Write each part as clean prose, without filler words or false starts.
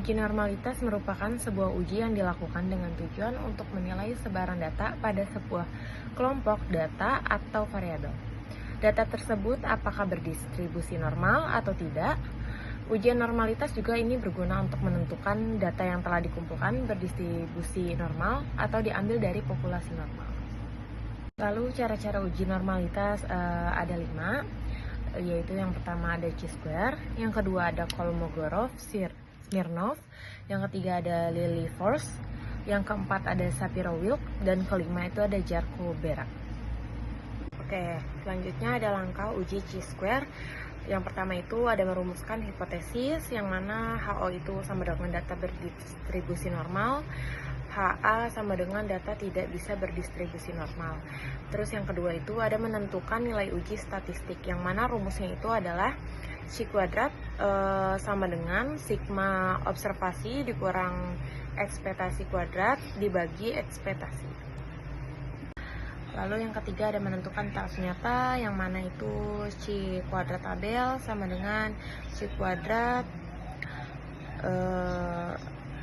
Uji normalitas merupakan sebuah uji yang dilakukan dengan tujuan untuk menilai sebaran data pada sebuah kelompok data atau variabel. Data tersebut apakah berdistribusi normal atau tidak. Ujian normalitas juga ini berguna untuk menentukan data yang telah dikumpulkan berdistribusi normal atau diambil dari populasi normal. Lalu cara-cara uji normalitas ada 5, yaitu yang pertama ada chi-square, yang kedua ada Kolmogorov, Smirnov, yang ketiga ada Lilliefors, yang keempat ada Shapiro-Wilk, dan kelima itu ada Jarko-Berak. Oke, selanjutnya ada langkah uji chi-square. Yang pertama itu ada merumuskan hipotesis yang mana HO itu sama dengan data berdistribusi normal, HA sama dengan data tidak bisa berdistribusi normal. Terus yang kedua itu ada menentukan nilai uji statistik yang mana rumusnya itu adalah chi kuadrat sama dengan sigma observasi dikurang ekspektasi kuadrat dibagi ekspektasi. Lalu yang ketiga ada menentukan talas nyata yang mana itu chi kuadrat tabel sama dengan chi kuadrat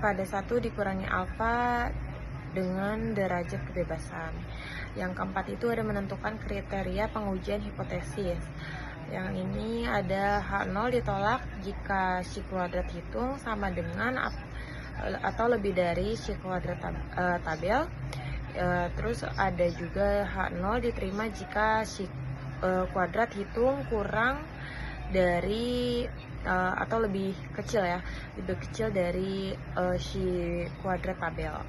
pada 1 dikurangi alfa dengan derajat kebebasan. Yang keempat itu ada menentukan kriteria pengujian hipotesis. Yang ini ada H0 ditolak jika chi kuadrat hitung sama dengan atau lebih dari chi kuadrat tabel. Terus ada juga H0 diterima jika chi kuadrat hitung kurang dari atau lebih kecil dari chi kuadrat tabel.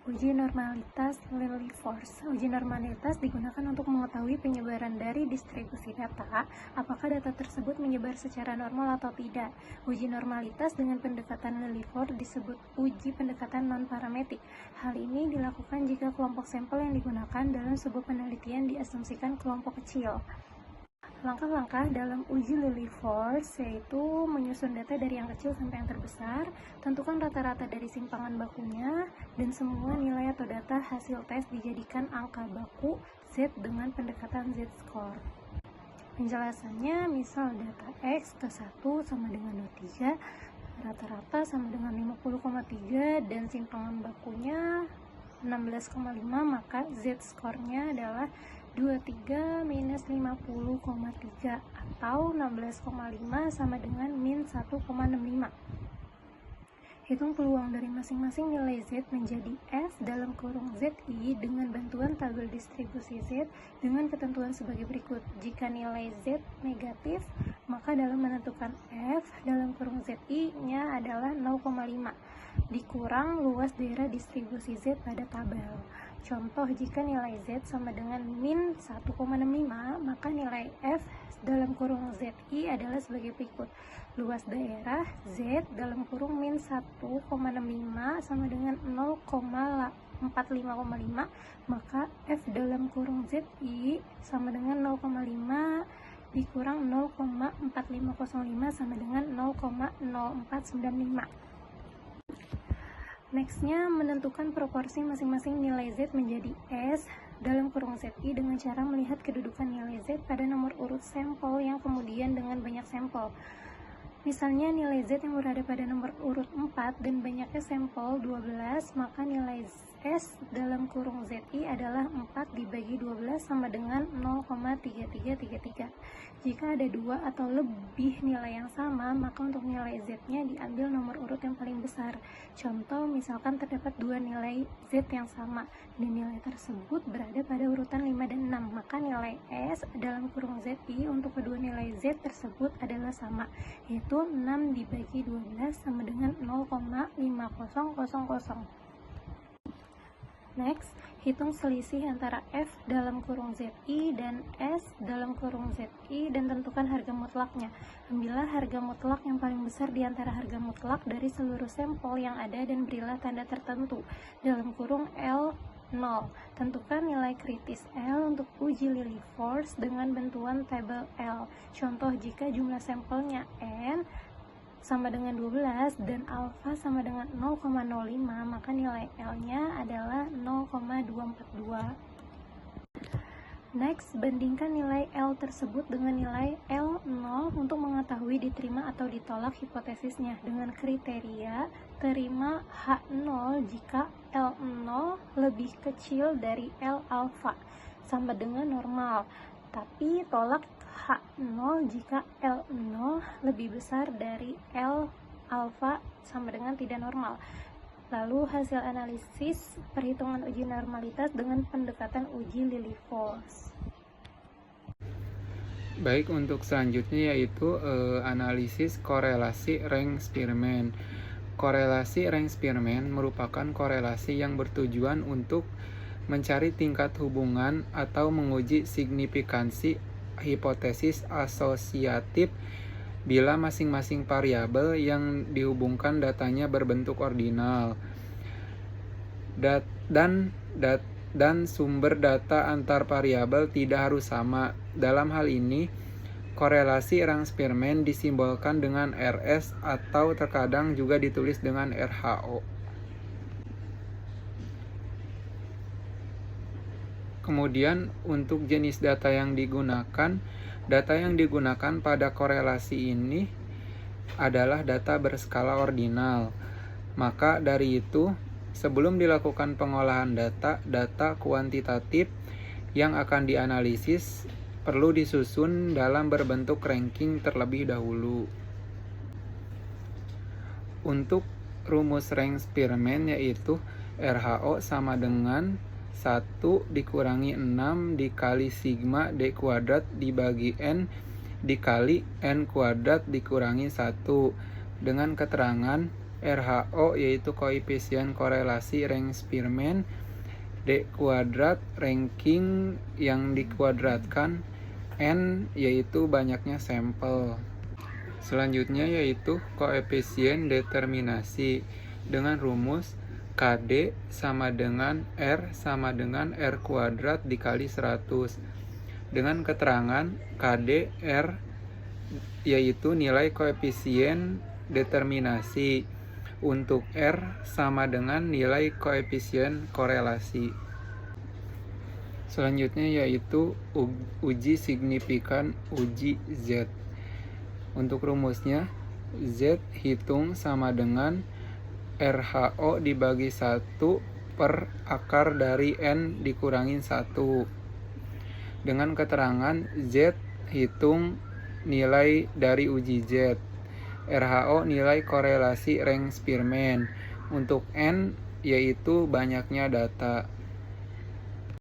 Uji normalitas Lilliefors. Uji normalitas digunakan untuk mengetahui penyebaran dari distribusi data, apakah data tersebut menyebar secara normal atau tidak. Uji normalitas dengan pendekatan Lilliefors disebut uji pendekatan non-parametrik. Hal ini dilakukan jika kelompok sampel yang digunakan dalam sebuah penelitian diasumsikan kelompok kecil. Langkah-langkah dalam uji Lilliefors yaitu menyusun data dari yang kecil sampai yang terbesar, tentukan rata-rata dari simpangan bakunya, dan semua nilai atau data hasil tes dijadikan angka baku Z dengan pendekatan Z-score. Penjelasannya misal data X ke 1 sama dengan 23, rata-rata sama dengan 50,3 dan simpangan bakunya 16,5, maka Z-score-nya adalah 23 minus 50,3 atau 16,5 sama dengan min 1,65. Hitung peluang dari masing-masing nilai Z menjadi F dalam kurung ZI dengan bantuan tabel distribusi Z dengan ketentuan sebagai berikut. Jika nilai Z negatif, maka dalam menentukan F dalam kurung ZI-nya adalah 0,5 dikurang luas daerah distribusi Z pada tabel. Contoh, jika nilai Z sama dengan min 1,65, maka nilai F dalam kurung ZI adalah sebagai berikut. Luas daerah Z dalam kurung min 1,65 sama dengan 0,455, maka F dalam kurung ZI sama dengan 0,5 dikurang 0,4505 sama dengan 0,0495. Nextnya, menentukan proporsi masing-masing nilai Z menjadi S dalam kurung ZI dengan cara melihat kedudukan nilai Z pada nomor urut sampel yang kemudian dengan banyak sampel. Misalnya nilai Z yang berada pada nomor urut 4 dan banyaknya sampel 12, maka nilai S dalam kurung ZI adalah 4 dibagi 12 sama dengan 0,3333. Jika ada 2 atau lebih nilai yang sama, maka untuk nilai Z-nya diambil nomor urut yang paling besar. Contoh, misalkan terdapat 2 nilai Z yang sama, dan nilai tersebut berada pada urutan 5 dan 6, maka nilai S dalam kurung ZI untuk kedua nilai Z tersebut adalah sama, yaitu 6 dibagi 12 sama dengan 0,5000. Next, hitung selisih antara F dalam kurung ZI dan S dalam kurung ZI dan tentukan harga mutlaknya. Ambillah harga mutlak yang paling besar di antara harga mutlak dari seluruh sampel yang ada dan berilah tanda tertentu dalam kurung L 0. Tentukan nilai kritis L untuk uji Lilliefors dengan bantuan tabel L. Contoh, jika jumlah sampelnya N sama dengan 12 dan alfa sama dengan 0,05, maka nilai L-nya adalah 0,242. Next, bandingkan nilai L tersebut dengan nilai L0 untuk mengetahui diterima atau ditolak hipotesisnya dengan kriteria terima H0 jika L0 lebih kecil dari L alfa sama dengan normal, tapi tolak H0 jika L0 lebih besar dari L alfa sama dengan tidak normal. Lalu hasil analisis perhitungan uji normalitas dengan pendekatan uji Lilliefors. Baik, untuk selanjutnya yaitu analisis korelasi Renz-Spearman. Korelasi Renz-Spearman merupakan korelasi yang bertujuan untuk mencari tingkat hubungan atau menguji signifikansi hipotesis asosiatif bila masing-masing variabel yang dihubungkan datanya berbentuk ordinal dan sumber data antar variabel tidak harus sama. Dalam hal ini, korelasi Renz-Spearman disimbolkan dengan RS atau terkadang juga ditulis dengan RHO. Kemudian untuk jenis data yang digunakan pada korelasi ini adalah data berskala ordinal. Maka dari itu, sebelum dilakukan pengolahan data kuantitatif yang akan dianalisis perlu disusun dalam berbentuk ranking terlebih dahulu. Untuk rumus Renz-Spearman yaitu RHO sama dengan 1 dikurangi 6 dikali sigma D kuadrat dibagi N dikali N kuadrat dikurangi 1 dengan keterangan RHO yaitu koefisien korelasi Renz-Spearman, D kuadrat ranking yang dikuadratkan, N yaitu banyaknya sampel. Selanjutnya yaitu koefisien determinasi dengan rumus KD sama dengan R sama dengan R kuadrat dikali 100 dengan keterangan KD R yaitu nilai koefisien determinasi, untuk R sama dengan nilai koefisien korelasi. Selanjutnya yaitu uji signifikan uji Z. Untuk rumusnya Z hitung sama dengan RHO dibagi 1 per akar dari N dikurangi 1 dengan keterangan Z hitung nilai dari uji Z, RHO nilai korelasi Renz-Spearman, untuk N yaitu banyaknya data.